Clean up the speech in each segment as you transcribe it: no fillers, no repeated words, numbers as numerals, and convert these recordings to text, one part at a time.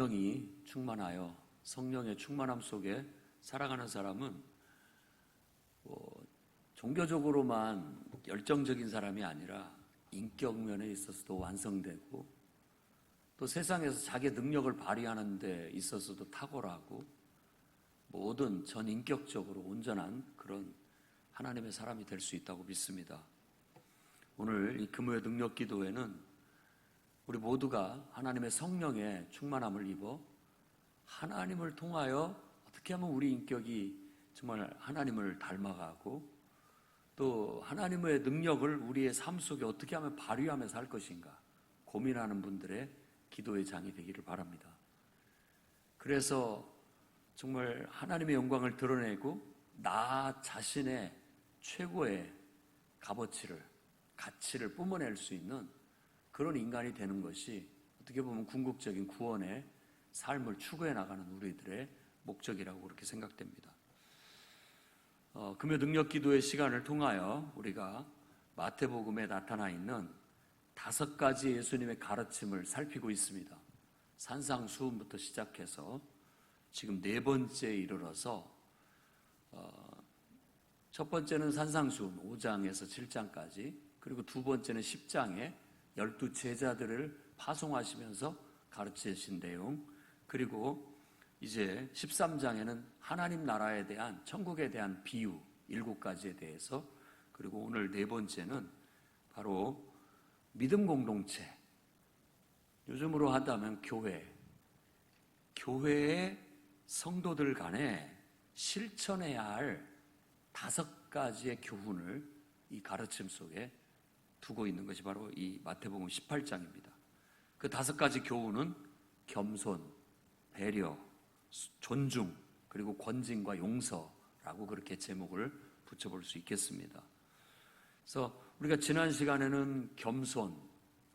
성령이 충만하여 성령의 충만함 속에 살아가는 사람은 종교적으로만 열정적인 사람이 아니라 인격 면에 있어서도 완성되고 또 세상에서 자기의 능력을 발휘하는 데 있어서도 탁월하고 모든 전인격적으로 온전한 그런 하나님의 사람이 될 수 있다고 믿습니다. 오늘 이 금요일 능력 기도회는 우리 모두가 하나님의 성령의 충만함을 입어 하나님을 통하여 어떻게 하면 우리 인격이 정말 하나님을 닮아가고 또 하나님의 능력을 우리의 삶 속에 어떻게 하면 발휘하면서 할 것인가 고민하는 분들의 기도의 장이 되기를 바랍니다. 그래서 정말 하나님의 영광을 드러내고 나 자신의 최고의 값어치를 가치를 뿜어낼 수 있는 그런 인간이 되는 것이 어떻게 보면 궁극적인 구원의 삶을 추구해 나가는 우리들의 목적이라고 그렇게 생각됩니다. 금요 능력 기도의 시간을 통하여 우리가 마태복음에 나타나 있는 5가지 예수님의 가르침을 살피고 있습니다. 산상수훈부터 시작해서 지금 4번째에 이르러서 첫 번째는 산상수훈 5장에서 7장까지, 그리고 두 번째는 10장에 12 제자들을 파송하시면서 가르치신 내용, 그리고 이제 13장에는 하나님 나라에 대한, 천국에 대한 비유 7가지에 대해서, 그리고 오늘 4번째는 바로 믿음 공동체, 요즘으로 한다면 교회의 성도들 간에 실천해야 할 5가지의 교훈을 이 가르침 속에 두고 있는 것이 바로 이 마태복음 18장입니다. 그 5가지 교훈은 겸손, 배려, 존중, 그리고 권징과 용서라고 그렇게 제목을 붙여볼 수 있겠습니다. 그래서 우리가 지난 시간에는 겸손,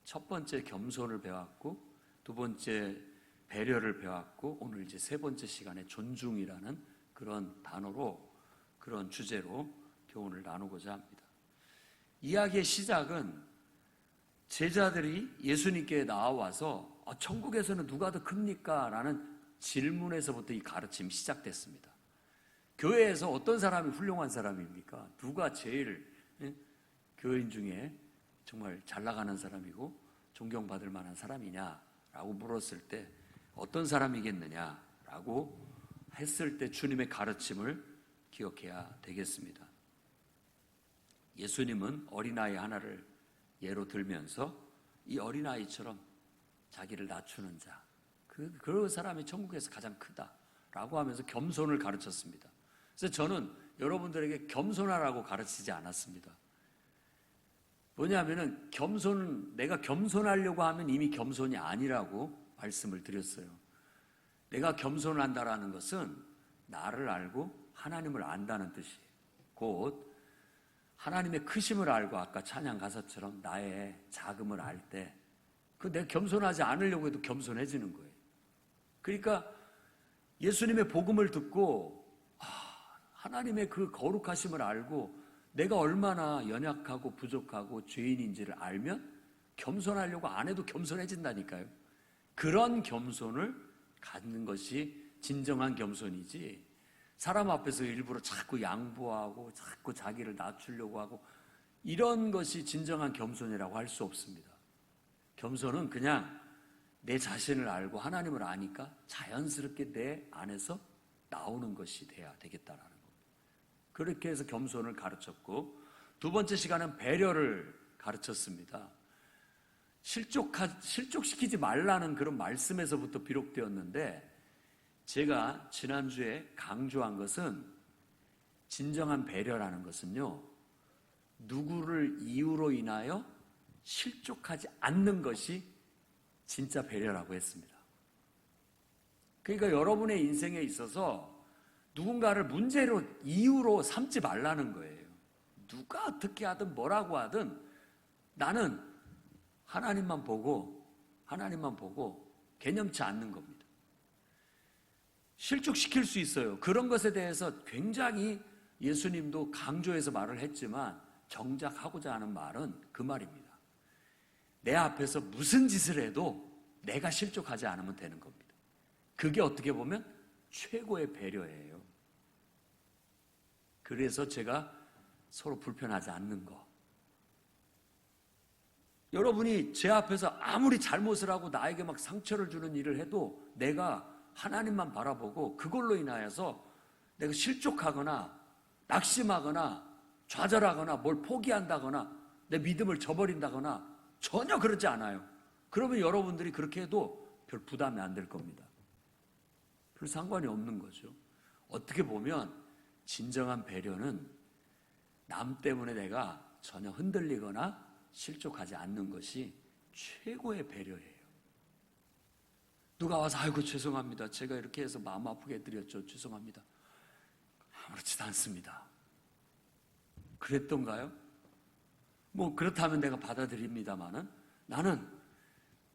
첫 번째 겸손을 배웠고, 두 번째 배려를 배웠고, 오늘 이제 3번째 시간에 존중이라는 그런 단어로, 그런 주제로 교훈을 나누고자 합니다. 이야기의 시작은 제자들이 예수님께 나와서 천국에서는 누가 더 큽니까? 라는 질문에서부터 이 가르침이 시작됐습니다. 교회에서 어떤 사람이 훌륭한 사람입니까? 누가 제일 교인 중에 정말 잘 나가는 사람이고 존경받을 만한 사람이냐라고 물었을 때 어떤 사람이겠느냐라고 했을 때 주님의 가르침을 기억해야 되겠습니다. 예수님은 어린아이 하나를 예로 들면서 이 어린아이처럼 자기를 낮추는 자, 그 사람이 천국에서 가장 크다라고 하면서 겸손을 가르쳤습니다. 그래서 저는 여러분들에게 겸손하라고 가르치지 않았습니다. 뭐냐면은 내가 겸손하려고 하면 이미 겸손이 아니라고 말씀을 드렸어요. 내가 겸손한다라는 것은 나를 알고 하나님을 안다는 뜻이에요. 곧 하나님의 크심을 알고 아까 찬양 가사처럼 나의 작음을 알 때 내가 겸손하지 않으려고 해도 겸손해지는 거예요. 그러니까 예수님의 복음을 듣고 하나님의 그 거룩하심을 알고 내가 얼마나 연약하고 부족하고 죄인인지를 알면 겸손하려고 안 해도 겸손해진다니까요. 그런 겸손을 갖는 것이 진정한 겸손이지, 사람 앞에서 일부러 자꾸 양보하고 자꾸 자기를 낮추려고 하고 이런 것이 진정한 겸손이라고 할 수 없습니다. 겸손은 그냥 내 자신을 알고 하나님을 아니까 자연스럽게 내 안에서 나오는 것이 돼야 되겠다라는 겁니다. 그렇게 해서 겸손을 가르쳤고, 두 번째 시간은 배려를 가르쳤습니다. 실족시키지 말라는 그런 말씀에서부터 비롯되었는데, 제가 지난주에 강조한 것은 진정한 배려라는 것은요, 누구를 이유로 인하여 실족하지 않는 것이 진짜 배려라고 했습니다. 그러니까 여러분의 인생에 있어서 누군가를 문제로, 이유로 삼지 말라는 거예요. 누가 어떻게 하든 뭐라고 하든 나는 하나님만 보고 개념치 않는 겁니다. 실족시킬 수 있어요. 그런 것에 대해서 굉장히 예수님도 강조해서 말을 했지만 정작 하고자 하는 말은 그 말입니다. 내 앞에서 무슨 짓을 해도 내가 실족하지 않으면 되는 겁니다. 그게 어떻게 보면 최고의 배려예요. 그래서 제가 서로 불편하지 않는 거. 여러분이 제 앞에서 아무리 잘못을 하고 나에게 막 상처를 주는 일을 해도 내가 하나님만 바라보고 그걸로 인하여서 내가 실족하거나 낙심하거나 좌절하거나 뭘 포기한다거나 내 믿음을 저버린다거나 전혀 그러지 않아요. 그러면 여러분들이 그렇게 해도 별 부담이 안 될 겁니다. 별 상관이 없는 거죠. 어떻게 보면 진정한 배려는 남 때문에 내가 전혀 흔들리거나 실족하지 않는 것이 최고의 배려예요. 누가 와서 아이고 죄송합니다. 제가 이렇게 해서 마음 아프게 해드렸죠. 죄송합니다. 아무렇지도 않습니다. 그랬던가요? 뭐 그렇다면 내가 받아들입니다마는 나는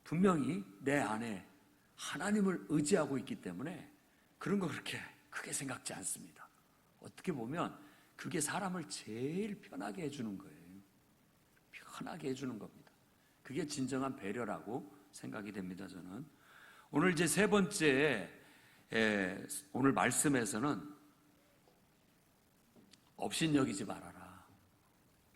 분명히 내 안에 하나님을 의지하고 있기 때문에 그런 거 그렇게 크게 생각지 않습니다. 어떻게 보면 그게 사람을 제일 편하게 해주는 거예요. 편하게 해주는 겁니다. 그게 진정한 배려라고 생각이 됩니다. 저는 오늘 이제 세 번째 오늘 말씀에서는 업신여기지 말아라.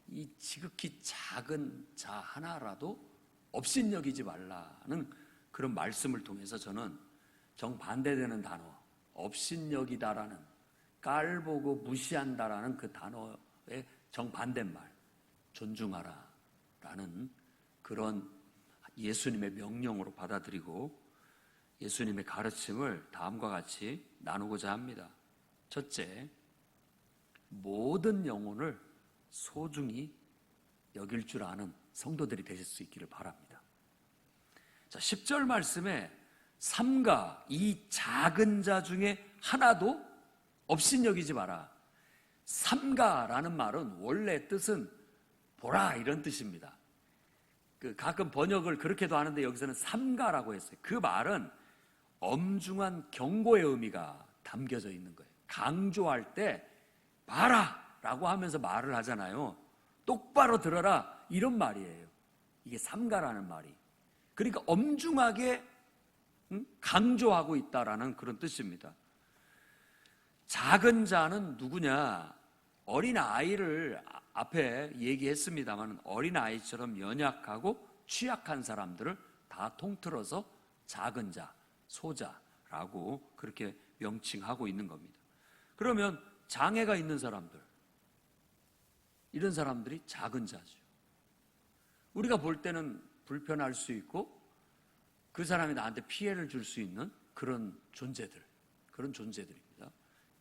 이 지극히 작은 자 하나라도 업신여기지 말라는 그런 말씀을 통해서 저는 정반대되는 단어 업신여기다라는 깔보고 무시한다라는 그 단어의 정반대말 존중하라 라는 그런 예수님의 명령으로 받아들이고 예수님의 가르침을 다음과 같이 나누고자 합니다. 첫째, 모든 영혼을 소중히 여길 줄 아는 성도들이 되실 수 있기를 바랍니다. 자, 10절 말씀에 삼가 이 작은 자 중에 하나도 업신여기지 마라. 삼가라는 말은 원래 뜻은 보라 이런 뜻입니다. 가끔 번역을 그렇게도 하는데 여기서는 삼가라고 했어요. 그 말은 엄중한 경고의 의미가 담겨져 있는 거예요. 강조할 때 봐라 라고 하면서 말을 하잖아요. 똑바로 들어라 이런 말이에요. 이게 삼가라는 말이. 그러니까 엄중하게 강조하고 있다라는 그런 뜻입니다. 작은 자는 누구냐? 어린 아이를 앞에 얘기했습니다만 어린 아이처럼 연약하고 취약한 사람들을 다 통틀어서 작은 자, 소자라고 그렇게 명칭하고 있는 겁니다. 그러면 장애가 있는 사람들, 이런 사람들이 작은 자죠. 우리가 볼 때는 불편할 수 있고 그 사람이 나한테 피해를 줄 수 있는 그런 존재들입니다.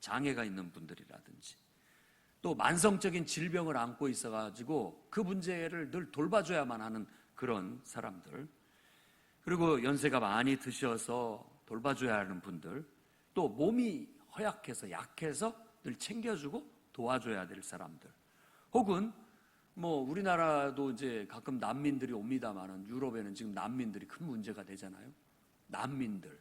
장애가 있는 분들이라든지 또 만성적인 질병을 안고 있어가지고 그 문제를 늘 돌봐줘야만 하는 그런 사람들, 그리고 연세가 많이 드셔서 돌봐줘야 하는 분들, 또 몸이 허약해서 약해서 늘 챙겨주고 도와줘야 될 사람들, 혹은 뭐 우리나라도 이제 가끔 난민들이 옵니다만은 유럽에는 지금 난민들이 큰 문제가 되잖아요. 난민들.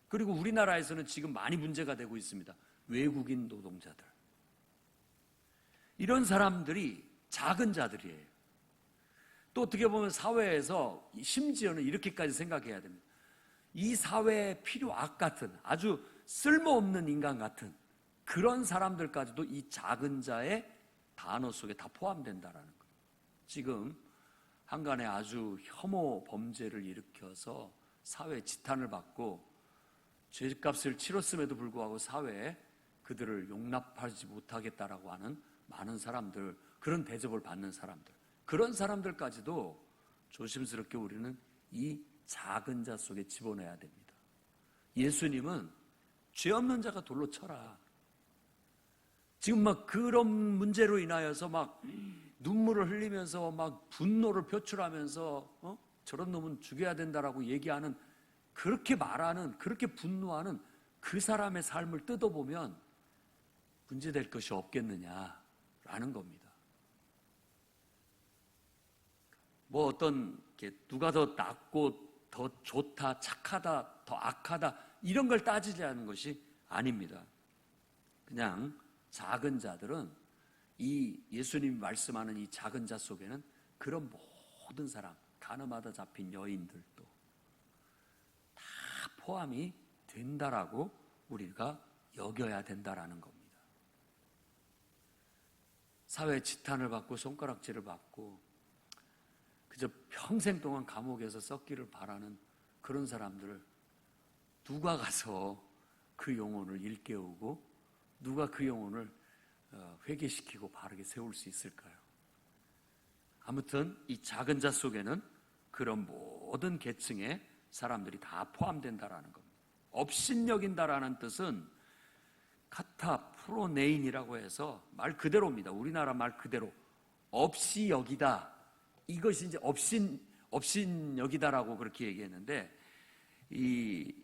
그리고 우리나라에서는 지금 많이 문제가 되고 있습니다. 외국인 노동자들. 이런 사람들이 작은 자들이에요. 또 어떻게 보면 사회에서 심지어는 이렇게까지 생각해야 됩니다. 이 사회의 필요악 같은 아주 쓸모없는 인간 같은 그런 사람들까지도 이 작은 자의 단어 속에 다 포함된다라는 거예요. 지금 한간에 아주 혐오 범죄를 일으켜서 사회 지탄을 받고 죄값을 치렀음에도 불구하고 사회에 그들을 용납하지 못하겠다라고 하는 많은 사람들, 그런 대접을 받는 사람들, 그런 사람들까지도 조심스럽게 우리는 이 작은 자 속에 집어넣어야 됩니다. 예수님은 죄 없는 자가 돌로 쳐라. 지금 막 그런 문제로 인하여서 막 눈물을 흘리면서 막 분노를 표출하면서 저런 놈은 죽여야 된다라고 얘기하는, 그렇게 말하는, 그렇게 분노하는 그 사람의 삶을 뜯어보면 문제될 것이 없겠느냐라는 겁니다. 뭐 어떤 누가 더 낫고 더 좋다, 착하다, 더 악하다 이런 걸 따지지 않는 것이 아닙니다. 그냥 작은 자들은 이 예수님이 말씀하는 이 작은 자 속에는 그런 모든 사람, 가늠하다 잡힌 여인들도 다 포함이 된다라고 우리가 여겨야 된다라는 겁니다. 사회 지탄을 받고 손가락질을 받고 그저 평생 동안 감옥에서 썩기를 바라는 그런 사람들을 누가 가서 그 영혼을 일깨우고 누가 그 영혼을 회개시키고 바르게 세울 수 있을까요? 아무튼 이 작은 자 속에는 그런 모든 계층의 사람들이 다 포함된다라는 겁니다. 업신여긴다라는 뜻은 카타 프로네인이라고 해서 말 그대로입니다. 우리나라 말 그대로 없이 여기다. 이것이 이제 업신 여기다라고 그렇게 얘기했는데, 이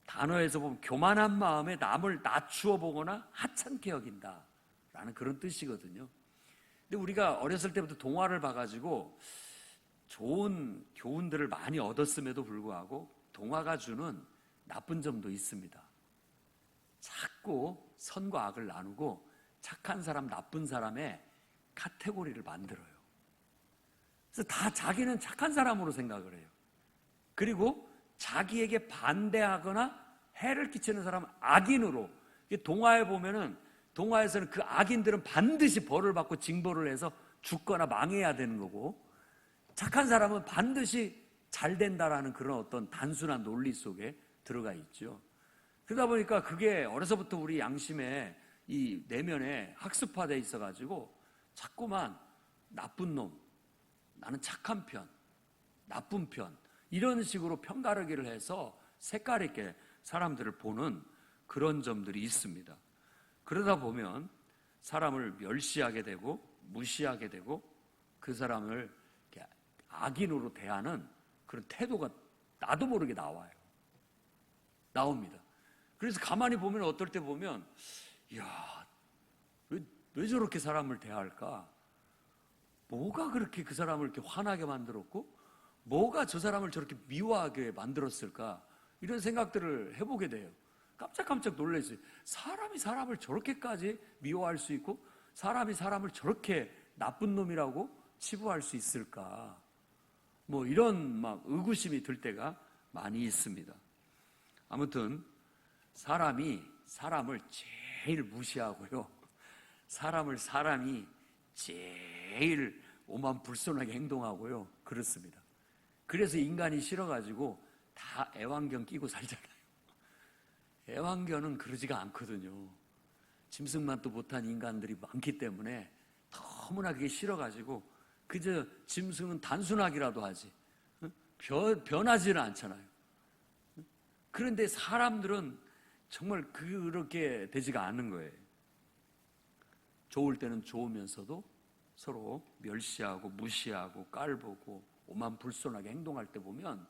단어에서 보면 교만한 마음에 남을 낮추어 보거나 하찮게 여긴다라는 그런 뜻이거든요. 근데 우리가 어렸을 때부터 동화를 봐가지고 좋은 교훈들을 많이 얻었음에도 불구하고 동화가 주는 나쁜 점도 있습니다. 자꾸 선과 악을 나누고 착한 사람, 나쁜 사람의 카테고리를 만들어요. 그래서 다 자기는 착한 사람으로 생각을 해요. 그리고 자기에게 반대하거나 해를 끼치는 사람은 악인으로, 동화에 보면은 동화에서는 그 악인들은 반드시 벌을 받고 징벌을 해서 죽거나 망해야 되는 거고, 착한 사람은 반드시 잘 된다라는 그런 어떤 단순한 논리 속에 들어가 있죠. 그러다 보니까 그게 어려서부터 우리 양심에 이 내면에 학습화되어 있어가지고 자꾸만 나쁜 놈, 나는 착한 편, 나쁜 편, 이런 식으로 편가르기를 해서 색깔 있게 사람들을 보는 그런 점들이 있습니다. 그러다 보면 사람을 멸시하게 되고 무시하게 되고 그 사람을 악인으로 대하는 그런 태도가 나도 모르게 나옵니다. 그래서 가만히 보면 어떨 때 보면, 이야, 왜 저렇게 사람을 대할까? 뭐가 그렇게 그 사람을 이렇게 화나게 만들었고, 뭐가 저 사람을 저렇게 미워하게 만들었을까? 이런 생각들을 해보게 돼요. 깜짝깜짝 놀랐어요. 사람이 사람을 저렇게까지 미워할 수 있고, 사람이 사람을 저렇게 나쁜 놈이라고 치부할 수 있을까? 뭐 이런 막 의구심이 들 때가 많이 있습니다. 아무튼 사람이 사람을 제일 무시하고요, 사람이 제일 오만불손하게 행동하고요, 그렇습니다. 그래서 인간이 싫어가지고 다 애완견 끼고 살잖아요. 애완견은 그러지가 않거든요. 짐승만도 못한 인간들이 많기 때문에 너무나 그게 싫어가지고 그저 짐승은 단순하기라도 하지 변하지는 않잖아요. 그런데 사람들은 정말 그렇게 되지가 않는 거예요. 좋을 때는 좋으면서도 서로 멸시하고 무시하고 깔보고 오만불손하게 행동할 때 보면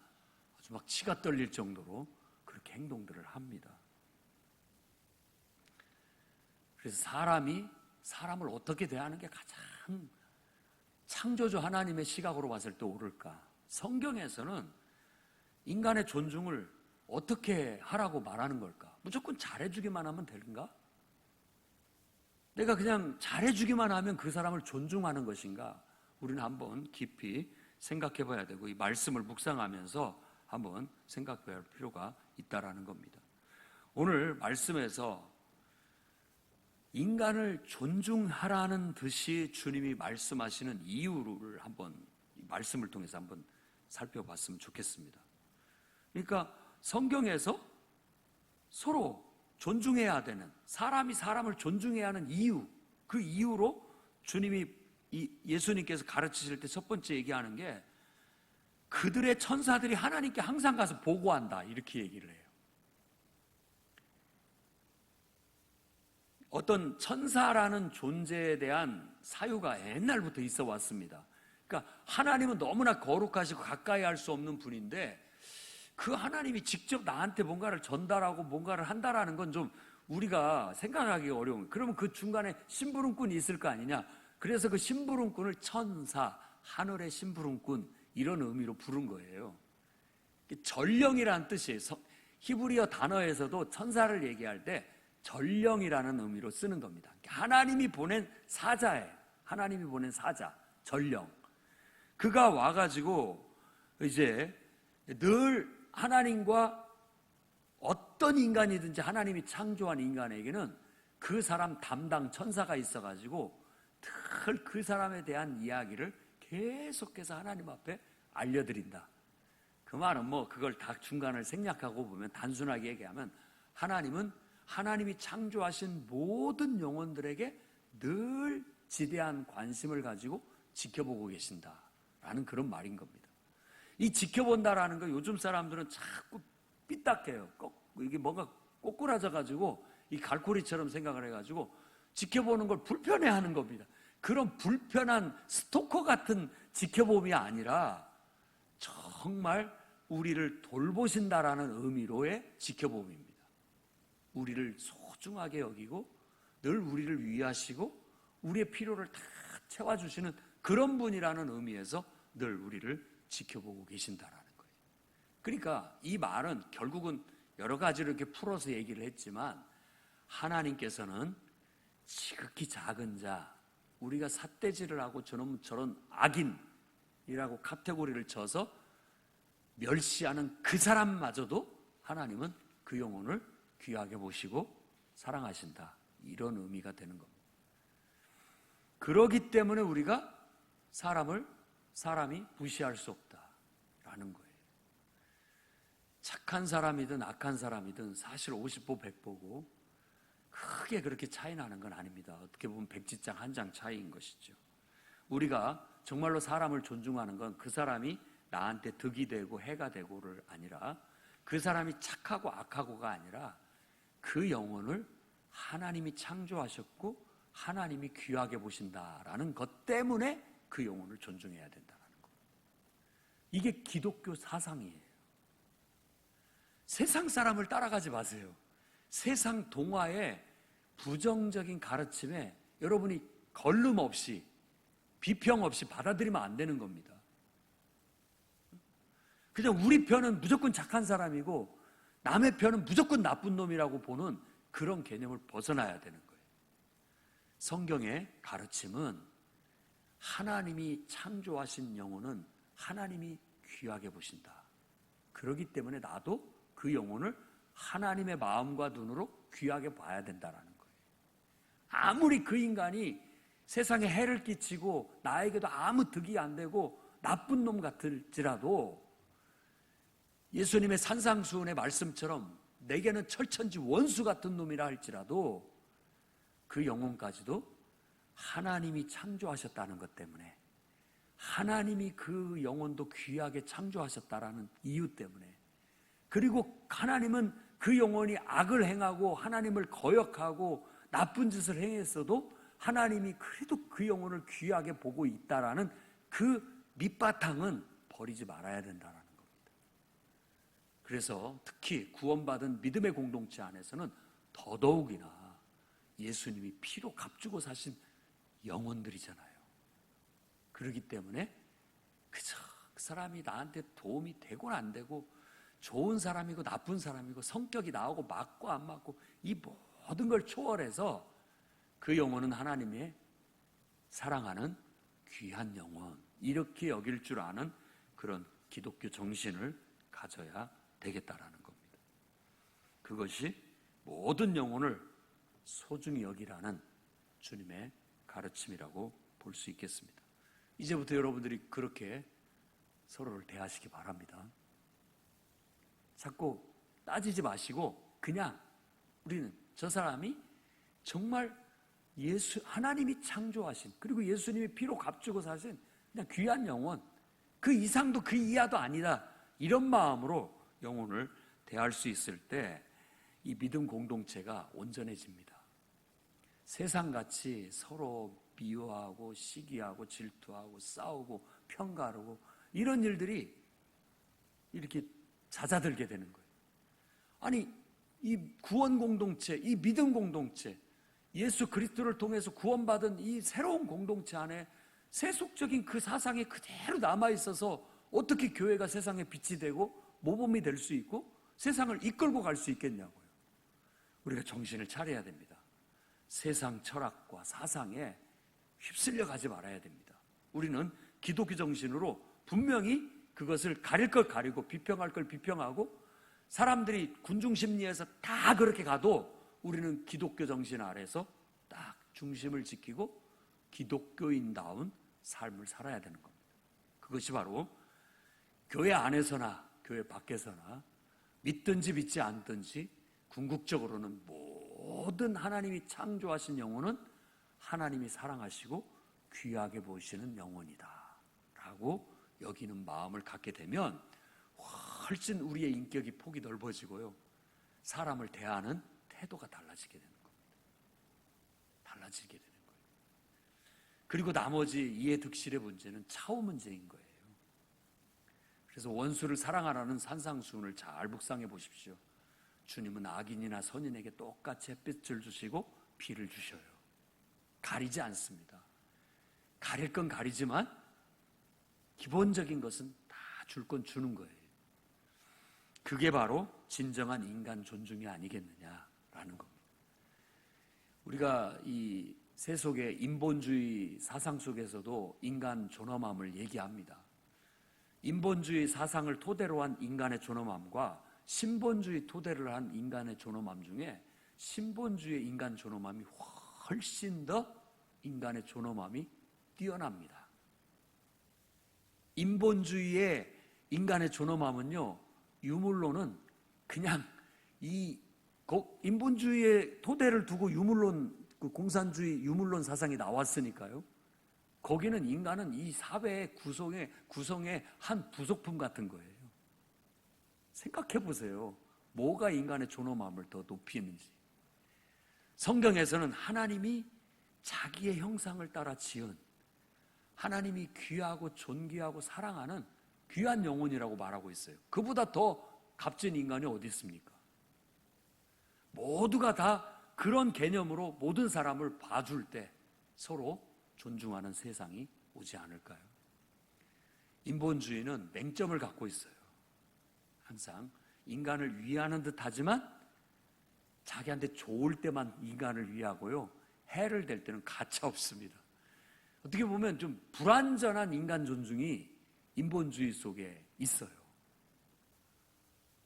아주 막 치가 떨릴 정도로 그렇게 행동들을 합니다. 그래서 사람이 사람을 어떻게 대하는 게 가장 창조주 하나님의 시각으로 봤을 때 옳을까? 성경에서는 인간의 존중을 어떻게 하라고 말하는 걸까? 무조건 잘해주기만 하면 되는가? 내가 그냥 잘해주기만 하면 그 사람을 존중하는 것인가? 우리는 한번 깊이 생각해 봐야 되고 이 말씀을 묵상하면서 한번 생각해야 할 필요가 있다라는 겁니다. 오늘 말씀에서 인간을 존중하라는 듯이 주님이 말씀하시는 이유를 한번 말씀을 통해서 한번 살펴봤으면 좋겠습니다. 그러니까 성경에서 서로 존중해야 되는, 사람이 사람을 존중해야 하는 이유, 그 이유로 주님이 예수님께서 가르치실 때 첫 번째 얘기하는 게 그들의 천사들이 하나님께 항상 가서 보고한다, 이렇게 얘기를 해요. 어떤 천사라는 존재에 대한 사유가 옛날부터 있어 왔습니다. 그러니까 하나님은 너무나 거룩하시고 가까이 할 수 없는 분인데 그 하나님이 직접 나한테 뭔가를 전달하고 뭔가를 한다라는 건 좀 우리가 생각하기 어려운 거예요. 그러면 그 중간에 심부름꾼이 있을 거 아니냐. 그래서 그 심부름꾼을 천사, 하늘의 심부름꾼, 이런 의미로 부른 거예요. 전령이라는 뜻이에요. 히브리어 단어에서도 천사를 얘기할 때 전령이라는 의미로 쓰는 겁니다. 하나님이 보낸 사자예요. 하나님이 보낸 사자, 전령. 그가 와가지고 이제 늘 하나님과 어떤 인간이든지 하나님이 창조한 인간에게는 그 사람 담당 천사가 있어가지고 늘 그 사람에 대한 이야기를 계속해서 하나님 앞에 알려드린다. 그 말은 뭐 그걸 다 중간을 생략하고 보면, 단순하게 얘기하면 하나님은 하나님이 창조하신 모든 영혼들에게 늘 지대한 관심을 가지고 지켜보고 계신다라는 그런 말인 겁니다. 이 지켜본다라는 거 요즘 사람들은 자꾸 삐딱해요. 이게 뭔가 꼬꾸라져가지고 이 갈고리처럼 생각을 해가지고 지켜보는 걸 불편해하는 겁니다. 그런 불편한 스토커 같은 지켜봄이 아니라 정말 우리를 돌보신다라는 의미로의 지켜봄입니다. 우리를 소중하게 여기고 늘 우리를 위하시고 우리의 필요를 다 채워주시는 그런 분이라는 의미에서 늘 우리를 지켜보고 계신다라는 거예요. 그러니까 이 말은 결국은 여러 가지로 이렇게 풀어서 얘기를 했지만, 하나님께서는 지극히 작은 자, 우리가 삿대질을 하고 저런 악인이라고 카테고리를 쳐서 멸시하는 그 사람마저도 하나님은 그 영혼을 귀하게 보시고 사랑하신다, 이런 의미가 되는 겁니다. 그러기 때문에 우리가 사람이 무시할 수 없다라는 거예요. 착한 사람이든 악한 사람이든 사실 50보 100보고 크게 그렇게 차이 나는 건 아닙니다. 어떻게 보면 백지장 한 장 차이인 것이죠. 우리가 정말로 사람을 존중하는 건 그 사람이 나한테 득이 되고 해가 되고를 아니라, 그 사람이 착하고 악하고가 아니라 그 영혼을 하나님이 창조하셨고 하나님이 귀하게 보신다라는 것 때문에 그 영혼을 존중해야 된다는 거. 이게 기독교 사상이에요. 세상 사람을 따라가지 마세요. 세상 동화의 부정적인 가르침에 여러분이 걸름 없이, 비평 없이 받아들이면 안 되는 겁니다. 그냥 우리 편은 무조건 착한 사람이고 남의 편은 무조건 나쁜 놈이라고 보는 그런 개념을 벗어나야 되는 거예요. 성경의 가르침은 하나님이 창조하신 영혼은 하나님이 귀하게 보신다. 그렇기 때문에 나도 그 영혼을 하나님의 마음과 눈으로 귀하게 봐야 된다는 거예요. 아무리 그 인간이 세상에 해를 끼치고 나에게도 아무 득이 안 되고 나쁜 놈 같을지라도, 예수님의 산상수훈의 말씀처럼 내게는 철천지 원수 같은 놈이라 할지라도 그 영혼까지도 하나님이 창조하셨다는 것 때문에, 하나님이 그 영혼도 귀하게 창조하셨다라는 이유 때문에, 그리고 하나님은 그 영혼이 악을 행하고 하나님을 거역하고 나쁜 짓을 행했어도 하나님이 그래도 그 영혼을 귀하게 보고 있다라는 그 밑바탕은 버리지 말아야 된다는 겁니다. 그래서 특히 구원받은 믿음의 공동체 안에서는 더더욱이나 예수님이 피로 값주고 사신 영혼들이잖아요. 그렇기 때문에 그저 그 사람이 나한테 도움이 되고 안 되고, 좋은 사람이고 나쁜 사람이고, 성격이 나오고 맞고 안 맞고, 이 모든 걸 초월해서 그 영혼은 하나님의 사랑하는 귀한 영혼, 이렇게 여길 줄 아는 그런 기독교 정신을 가져야 되겠다라는 겁니다. 그것이 모든 영혼을 소중히 여기라는 주님의 가르침이라고 볼 수 있겠습니다. 이제부터 여러분들이 그렇게 서로를 대하시기 바랍니다. 자꾸 따지지 마시고 그냥 우리는 저 사람이 정말 하나님이 창조하신, 그리고 예수님이 피로 값주고 사신 그냥 귀한 영혼, 그 이상도 그 이하도 아니다, 이런 마음으로 영혼을 대할 수 있을 때 이 믿음 공동체가 온전해집니다. 세상같이 서로 미워하고 시기하고 질투하고 싸우고 평가하고 이런 일들이 이렇게 잦아들게 되는 거예요. 아니, 이 구원 공동체, 이 믿음 공동체, 예수 그리스도를 통해서 구원받은 이 새로운 공동체 안에 세속적인 그 사상이 그대로 남아있어서 어떻게 교회가 세상에 빛이 되고 모범이 될 수 있고 세상을 이끌고 갈 수 있겠냐고요. 우리가 정신을 차려야 됩니다. 세상 철학과 사상에 휩쓸려 가지 말아야 됩니다. 우리는 기독교 정신으로 분명히 그것을 가릴 걸 가리고 비평할 걸 비평하고 사람들이 군중심리에서 다 그렇게 가도 우리는 기독교 정신 아래서 딱 중심을 지키고 기독교인다운 삶을 살아야 되는 겁니다. 그것이 바로 교회 안에서나 교회 밖에서나 믿든지 믿지 않든지 궁극적으로는 모든 하나님이 창조하신 영혼은 하나님이 사랑하시고 귀하게 보시는 영혼이다 라고 여기는 마음을 갖게 되면 훨씬 우리의 인격이 폭이 넓어지고요, 사람을 대하는 태도가 달라지게 되는 겁니다. 달라지게 되는 거예요. 그리고 나머지 이해득실의 문제는 차후 문제인 거예요. 그래서 원수를 사랑하라는 산상수훈을 잘 묵상해 보십시오. 주님은 악인이나 선인에게 똑같이 햇빛을 주시고 비를 주셔요. 가리지 않습니다. 가릴 건 가리지만 기본적인 것은 다 줄 건 주는 거예요. 그게 바로 진정한 인간 존중이 아니겠느냐라는 겁니다. 우리가 이 세속의 인본주의 사상 속에서도 인간 존엄함을 얘기합니다. 인본주의 사상을 토대로 한 인간의 존엄함과 신본주의 토대를 한 인간의 존엄함 중에 신본주의 인간 존엄함이 훨씬 더 인간의 존엄함이 뛰어납니다. 인본주의의 인간의 존엄함은요, 유물론은 그냥 이 인본주의의 토대를 두고 유물론, 그 공산주의 유물론 사상이 나왔으니까요. 거기는 인간은 이 사회의 구성의 한 부속품 같은 거예요. 생각해 보세요. 뭐가 인간의 존엄함을 더 높이는지. 성경에서는 하나님이 자기의 형상을 따라 지은, 하나님이 귀하고 존귀하고 사랑하는 귀한 영혼이라고 말하고 있어요. 그보다 더 값진 인간이 어디 있습니까? 모두가 다 그런 개념으로 모든 사람을 봐줄 때 서로 존중하는 세상이 오지 않을까요? 인본주의는 맹점을 갖고 있어요. 항상 인간을 위하는 듯 하지만 자기한테 좋을 때만 인간을 위하고요, 해를 댈 때는 가차 없습니다. 어떻게 보면 좀 불완전한 인간 존중이 인본주의 속에 있어요.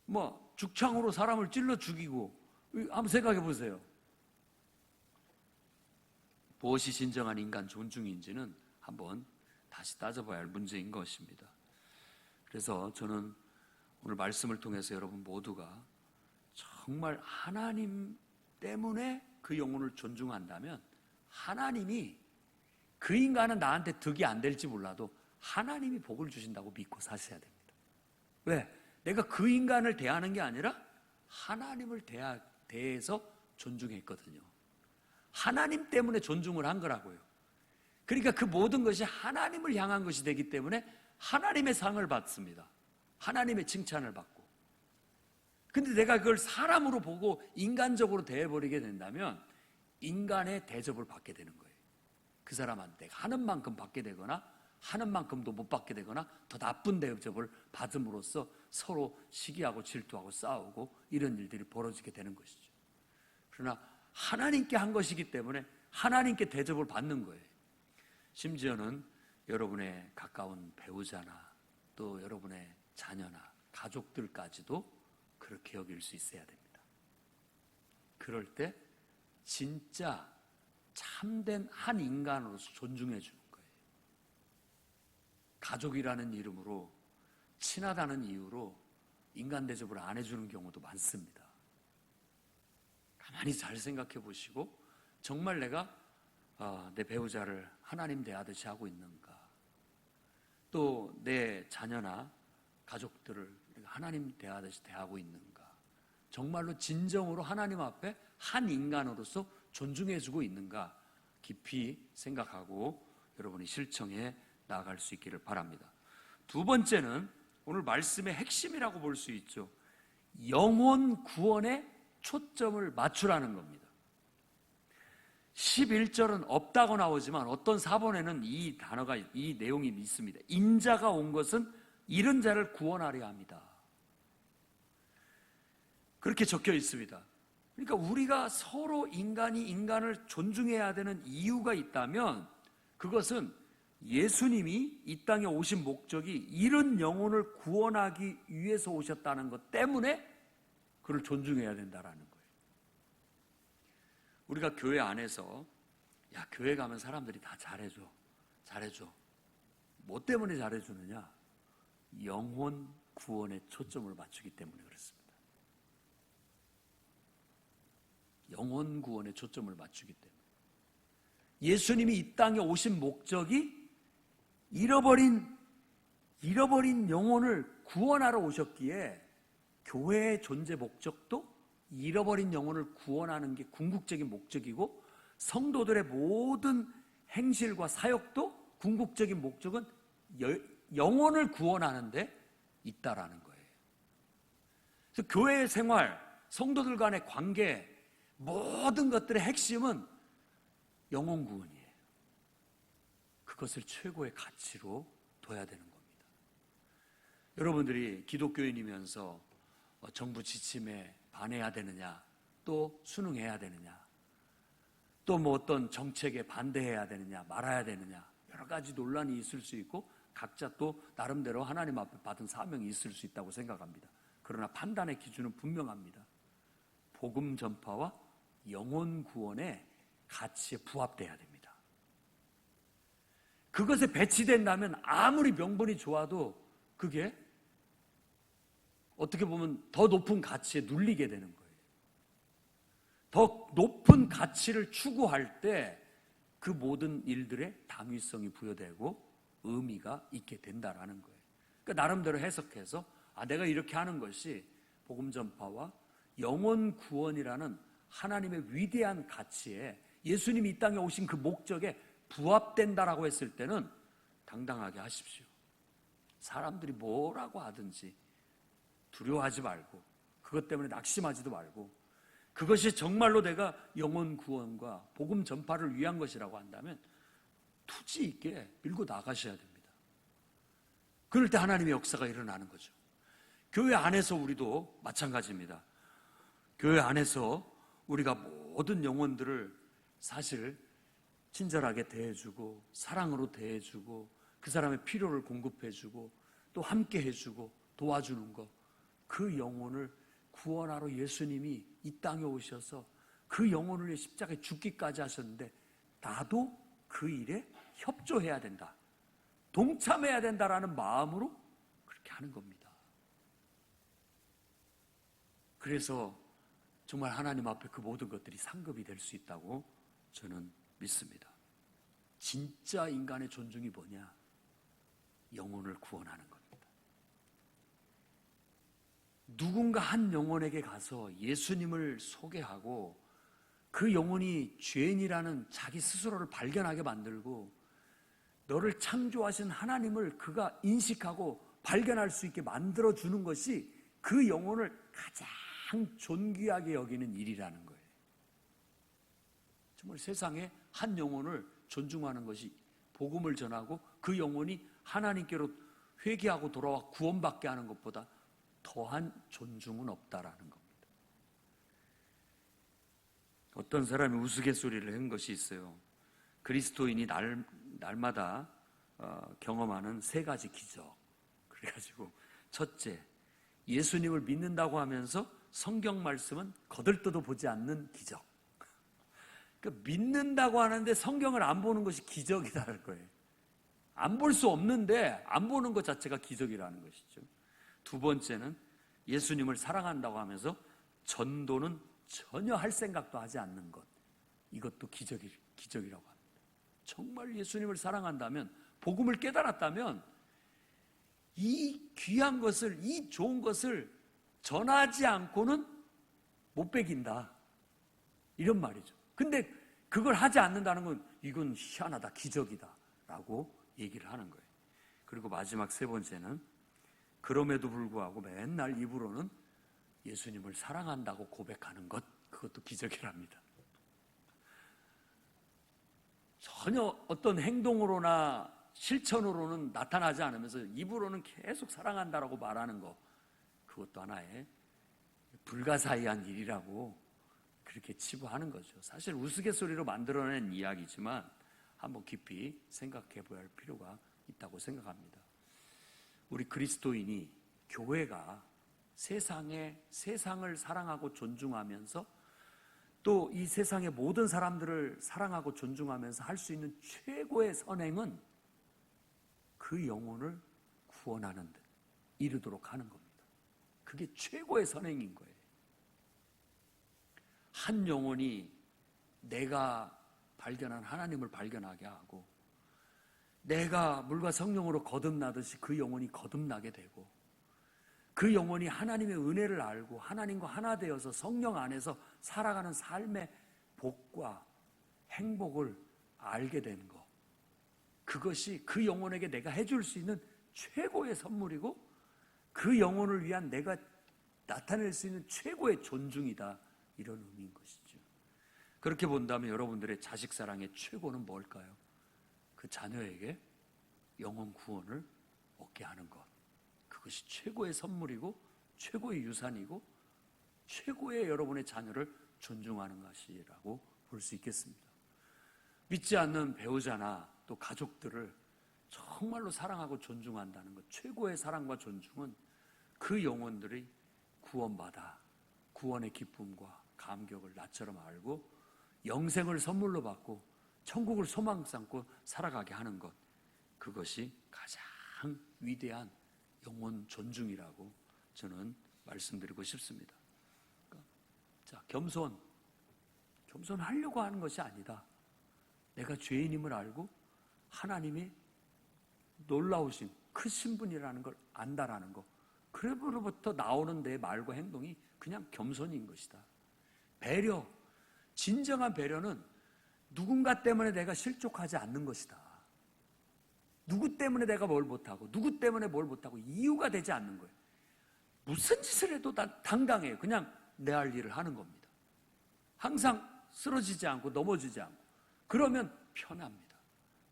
뭐 죽창으로 사람을 찔러 죽이고, 한번 생각해 보세요. 무엇이 진정한 인간 존중인지는 한번 다시 따져봐야 할 문제인 것입니다. 그래서 저는 오늘 말씀을 통해서 여러분 모두가 정말 하나님 때문에 그 영혼을 존중한다면 하나님이, 그 인간은 나한테 득이 안 될지 몰라도 하나님이 복을 주신다고 믿고 사셔야 됩니다. 왜? 내가 그 인간을 대하는 게 아니라 하나님을 대해서 존중했거든요. 하나님 때문에 존중을 한 거라고요. 그러니까 그 모든 것이 하나님을 향한 것이 되기 때문에 하나님의 상을 받습니다. 하나님의 칭찬을 받고. 근데 내가 그걸 사람으로 보고 인간적으로 대해버리게 된다면 인간의 대접을 받게 되는 거예요. 그 사람한테 하는 만큼 받게 되거나 하는 만큼도 못 받게 되거나 더 나쁜 대접을 받음으로써 서로 시기하고 질투하고 싸우고 이런 일들이 벌어지게 되는 것이죠. 그러나 하나님께 한 것이기 때문에 하나님께 대접을 받는 거예요. 심지어는 여러분의 가까운 배우자나 또 여러분의 자녀나 가족들까지도 그렇게 여길 수 있어야 됩니다. 그럴 때 진짜 참된 한 인간으로서 존중해 주는 거예요. 가족이라는 이름으로, 친하다는 이유로 인간 대접을 안 해주는 경우도 많습니다. 가만히 잘 생각해 보시고 정말 내가 내 배우자를 하나님 대하듯이 하고 있는가, 또 내 자녀나 가족들을 하나님 대하듯이 대하고 있는가, 정말로 진정으로 하나님 앞에 한 인간으로서 존중해주고 있는가 깊이 생각하고 여러분이 실천해 나아갈 수 있기를 바랍니다. 두 번째는 오늘 말씀의 핵심이라고 볼 수 있죠. 영혼 구원에 초점을 맞추라는 겁니다. 11절은 없다고 나오지만 어떤 사본에는 이 단어가, 이 내용이 있습니다. 인자가 온 것은 잃은 자를 구원하려 합니다. 그렇게 적혀 있습니다. 그러니까 우리가 서로 인간이 인간을 존중해야 되는 이유가 있다면 그것은 예수님이 이 땅에 오신 목적이 잃은 영혼을 구원하기 위해서 오셨다는 것 때문에 그를 존중해야 된다라는 거예요. 우리가 교회 안에서 야, 교회 가면 사람들이 다 잘해줘. 뭐 때문에 잘해주느냐? 영혼 구원에 초점을 맞추기 때문에 그렇습니다. 영혼 구원에 초점을 맞추기 때문에. 예수님이 이 땅에 오신 목적이 잃어버린 영혼을 구원하러 오셨기에 교회의 존재 목적도 잃어버린 영혼을 구원하는 게 궁극적인 목적이고, 성도들의 모든 행실과 사역도 궁극적인 목적은 영혼을 구원하는 데 있다라는 거예요. 그래서 교회의 생활, 성도들 간의 관계, 모든 것들의 핵심은 영혼 구원이에요. 그것을 최고의 가치로 둬야 되는 겁니다. 여러분들이 기독교인이면서 정부 지침에 반해야 되느냐, 또 순응해야 되느냐, 또 뭐 어떤 정책에 반대해야 되느냐, 말아야 되느냐, 여러 가지 논란이 있을 수 있고 각자 또 나름대로 하나님 앞에 받은 사명이 있을 수 있다고 생각합니다. 그러나 판단의 기준은 분명합니다. 복음 전파와 영혼 구원의 가치에 부합돼야 됩니다. 그것에 배치된다면 아무리 명분이 좋아도 그게 어떻게 보면 더 높은 가치에 눌리게 되는 거예요. 더 높은 가치를 추구할 때 그 모든 일들의 당위성이 부여되고 의미가 있게 된다라는 거예요. 그러니까 나름대로 해석해서 내가 이렇게 하는 것이 복음 전파와 영혼 구원이라는 하나님의 위대한 가치에, 예수님이 이 땅에 오신 그 목적에 부합된다라고 했을 때는 당당하게 하십시오. 사람들이 뭐라고 하든지 두려워하지 말고, 그것 때문에 낙심하지도 말고, 그것이 정말로 내가 영혼 구원과 복음 전파를 위한 것이라고 한다면 투지 있게 밀고 나가셔야 됩니다. 그럴 때 하나님의 역사가 일어나는 거죠. 교회 안에서 우리도 마찬가지입니다. 교회 안에서 우리가 모든 영혼들을 사실 친절하게 대해주고 사랑으로 대해주고 그 사람의 필요를 공급해주고 또 함께 해주고 도와주는 것, 그 영혼을 구원하러 예수님이 이 땅에 오셔서 그 영혼을 위해 십자가에 죽기까지 하셨는데, 나도 그 일에 협조해야 된다, 동참해야 된다라는 마음으로 그렇게 하는 겁니다. 그래서 정말 하나님 앞에 그 모든 것들이 상급이 될 수 있다고 저는 믿습니다. 진짜 인간의 존중이 뭐냐? 영혼을 구원하는 겁니다. 누군가 한 영혼에게 가서 예수님을 소개하고 그 영혼이 죄인이라는 자기 스스로를 발견하게 만들고 너를 창조하신 하나님을 그가 인식하고 발견할 수 있게 만들어주는 것이 그 영혼을 가장 존귀하게 여기는 일이라는 거예요. 정말 세상에 한 영혼을 존중하는 것이 복음을 전하고 그 영혼이 하나님께로 회개하고 돌아와 구원받게 하는 것보다 더한 존중은 없다라는 겁니다. 어떤 사람이 우스갯소리를 한 것이 있어요. 그리스도인이 날마다 경험하는 세 가지 기적. 그래가지고 첫째, 예수님을 믿는다고 하면서 성경 말씀은 거들떠도 보지 않는 기적. 그러니까 믿는다고 하는데 성경을 안 보는 것이 기적이라는 거예요. 안 볼 수 없는데 안 보는 것 자체가 기적이라는 것이죠. 두 번째는 예수님을 사랑한다고 하면서 전도는 전혀 할 생각도 하지 않는 것. 이것도 기적이라고 합니다. 정말 예수님을 사랑한다면, 복음을 깨달았다면 이 귀한 것을, 이 좋은 것을 전하지 않고는 못 배긴다, 이런 말이죠. 근데 그걸 하지 않는다는 건 이건 희한하다, 기적이다 라고 얘기를 하는 거예요. 그리고 마지막 세 번째는 그럼에도 불구하고 맨날 입으로는 예수님을 사랑한다고 고백하는 것, 그것도 기적이랍니다. 전혀 어떤 행동으로나 실천으로는 나타나지 않으면서 입으로는 계속 사랑한다라고 말하는 것, 그것도 하나의 불가사의한 일이라고 그렇게 치부하는 거죠. 사실 우스갯소리로 만들어낸 이야기지만 한번 깊이 생각해 보아야 할 필요가 있다고 생각합니다. 우리 그리스도인이, 교회가 세상을 사랑하고 존중하면서 또 이 세상의 모든 사람들을 사랑하고 존중하면서 할 수 있는 최고의 선행은 그 영혼을 구원하는 데 이르도록 하는 겁니다. 그게 최고의 선행인 거예요. 한 영혼이 내가 발견한 하나님을 발견하게 하고, 내가 물과 성령으로 거듭나듯이 그 영혼이 거듭나게 되고, 그 영혼이 하나님의 은혜를 알고 하나님과 하나 되어서 성령 안에서 살아가는 삶의 복과 행복을 알게 되는 것, 그것이 그 영혼에게 내가 해줄 수 있는 최고의 선물이고, 그 영혼을 위한 내가 나타낼 수 있는 최고의 존중이다, 이런 의미인 것이죠. 그렇게 본다면 여러분들의 자식 사랑의 최고는 뭘까요? 그 자녀에게 영혼 구원을 얻게 하는 것, 그것이 최고의 선물이고 최고의 유산이고 최고의 여러분의 자녀를 존중하는 것이라고 볼 수 있겠습니다. 믿지 않는 배우자나 또 가족들을 정말로 사랑하고 존중한다는 것, 최고의 사랑과 존중은 그 영혼들이 구원받아 구원의 기쁨과 감격을 나처럼 알고 영생을 선물로 받고 천국을 소망 삼고 살아가게 하는 것, 그것이 가장 위대한 영혼 존중이라고 저는 말씀드리고 싶습니다. 자, 겸손하려고 하는 것이 아니다. 내가 죄인임을 알고 하나님이 놀라우신 크신 분이라는 걸 안다라는 것, 그로부터 나오는 내 말과 행동이 그냥 겸손인 것이다. 배려, 진정한 배려는 누군가 때문에 내가 실족하지 않는 것이다. 누구 때문에 내가 뭘 못하고 누구 때문에 뭘 못하고 이유가 되지 않는 거예요. 무슨 짓을 해도 당당해요. 그냥 내 할 일을 하는 겁니다. 항상 쓰러지지 않고 넘어지지 않고, 그러면 편합니다.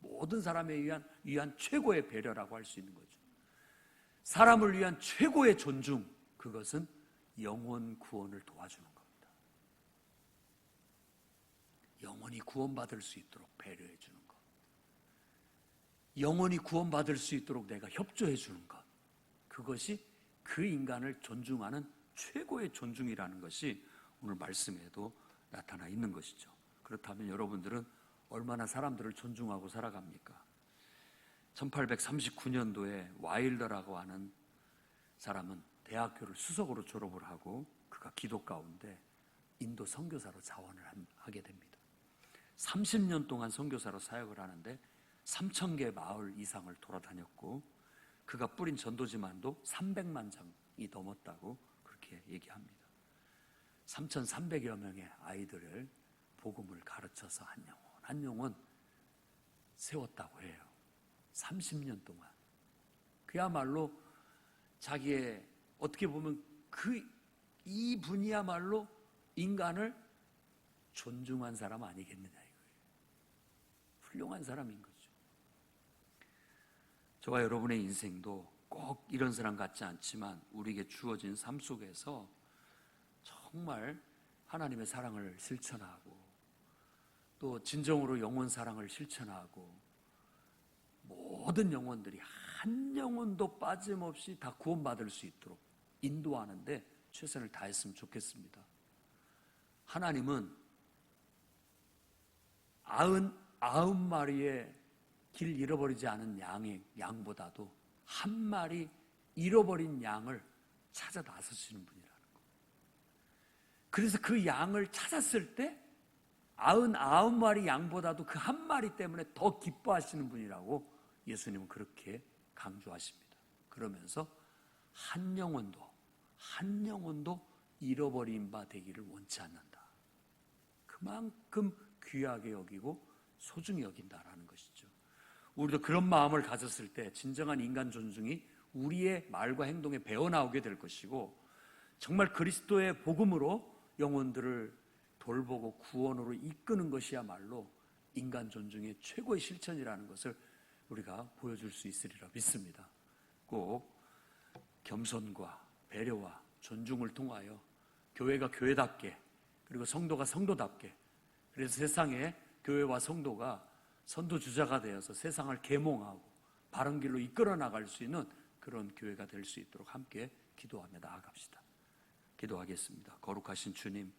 모든 사람에 위한 최고의 배려라고 할 수 있는 거죠. 사람을 위한 최고의 존중, 그것은 영혼 구원을 도와주는 겁니다. 영혼이 구원받을 수 있도록 배려해 주는 것, 영혼이 구원받을 수 있도록 내가 협조해 주는 것, 그것이 그 인간을 존중하는 최고의 존중이라는 것이 오늘 말씀에도 나타나 있는 것이죠. 그렇다면 여러분들은 얼마나 사람들을 존중하고 살아갑니까? 1839년도에 와일더라고 하는 사람은 대학교를 수석으로 졸업을 하고 그가 기도 가운데 인도 선교사로 자원을 하게 됩니다. 30년 동안 선교사로 사역을 하는데 3,000개 마을 이상을 돌아다녔고, 그가 뿌린 전도지만도 300만 장이 넘었다고 그렇게 얘기합니다. 3,300여 명의 아이들을 복음을 가르쳐서 한 영혼 세웠다고 해요. 30년 동안. 그야말로 자기의, 어떻게 보면 이 분이야말로 인간을 존중한 사람 아니겠느냐 이거예요. 훌륭한 사람인 거죠. 저와 여러분의 인생도 꼭 이런 사람 같지 않지만 우리에게 주어진 삶 속에서 정말 하나님의 사랑을 실천하고 또 진정으로 영혼 사랑을 실천하고 모든 영혼들이 한 영혼도 빠짐없이 다 구원받을 수 있도록 인도하는데 최선을 다했으면 좋겠습니다. 하나님은 99마리의 길 잃어버리지 않은 양보다도 한 마리 잃어버린 양을 찾아 나서시는 분이라는 거. 그래서 그 양을 찾았을 때 99마리 양보다도 그 한 마리 때문에 더 기뻐하시는 분이라고 예수님은 그렇게 강조하십니다. 그러면서 한 영혼도 잃어버린 바 되기를 원치 않는다. 그만큼 귀하게 여기고 소중히 여긴다라는 것이죠. 우리도 그런 마음을 가졌을 때 진정한 인간 존중이 우리의 말과 행동에 배어나오게 될 것이고, 정말 그리스도의 복음으로 영혼들을 돌보고 구원으로 이끄는 것이야말로 인간 존중의 최고의 실천이라는 것을 우리가 보여줄 수 있으리라 믿습니다. 꼭 겸손과 배려와 존중을 통하여 교회가 교회답게, 그리고 성도가 성도답게, 그래서 세상에 교회와 성도가 선도주자가 되어서 세상을 계몽하고 바른 길로 이끌어 나갈 수 있는 그런 교회가 될 수 있도록 함께 기도하며 나아갑시다. 기도하겠습니다. 거룩하신 주님,